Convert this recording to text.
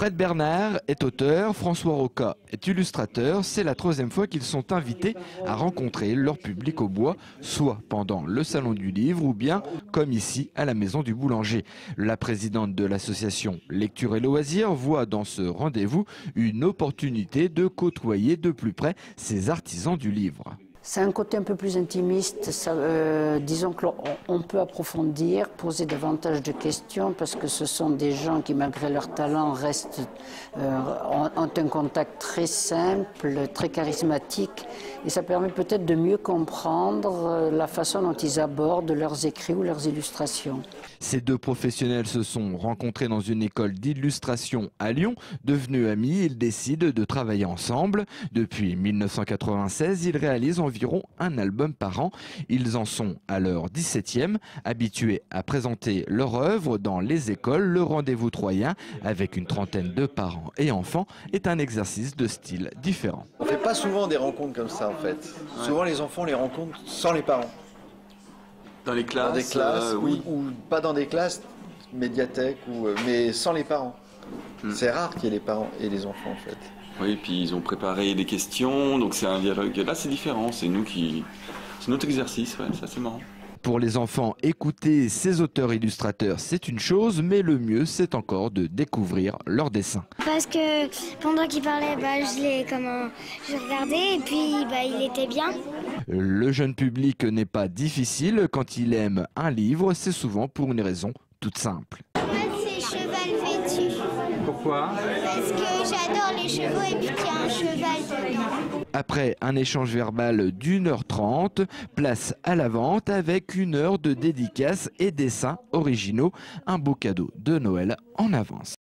Fred Bernard est auteur, François Roca est illustrateur. C'est la troisième fois qu'ils sont invités à rencontrer leur public au bois, soit pendant le Salon du Livre ou bien comme ici à la Maison du Boulanger. La présidente de l'association Lecture et Loisirs voit dans ce rendez-vous une opportunité de côtoyer de plus près ces artisans du livre. C'est un côté un peu plus intimiste, disons qu'on peut approfondir, poser davantage de questions parce que ce sont des gens qui malgré leur talent ont un contact très simple, très charismatique et ça permet peut-être de mieux comprendre la façon dont ils abordent leurs écrits ou leurs illustrations. Ces deux professionnels se sont rencontrés dans une école d'illustration à Lyon. Devenus amis, ils décident de travailler ensemble. Depuis 1996, ils réalisent environ un album par an. Ils en sont à leur 17e, habitués à présenter leur œuvre dans les écoles. Le rendez-vous troyen, avec une trentaine de parents et enfants, est un exercice de style différent. On ne fait pas souvent des rencontres comme ça en fait. Ouais. Souvent les enfants les rencontrent sans les parents. Dans les classes, dans des classes oui. ou pas dans des classes, médiathèques, mais sans les parents. C'est rare qu'il y ait les parents et les enfants en fait. Oui, puis ils ont préparé des questions, donc c'est un dialogue. Là c'est différent, c'est notre exercice, ouais, c'est assez marrant. Pour les enfants, écouter ces auteurs-illustrateurs, c'est une chose, mais le mieux, c'est encore de découvrir leurs dessins. Parce que pendant qu'il parlait, je regardais et puis il était bien. Le jeune public n'est pas difficile. Quand il aime un livre, c'est souvent pour une raison toute simple. Moi, c'est Cheval Vêtu. Pourquoi? Parce que j'adore les chevaux et puis qu'il y a un cheval dedans. Après un échange verbal d'1h30, place à la vente avec 1 heure de dédicaces et dessins originaux. Un beau cadeau de Noël en avance.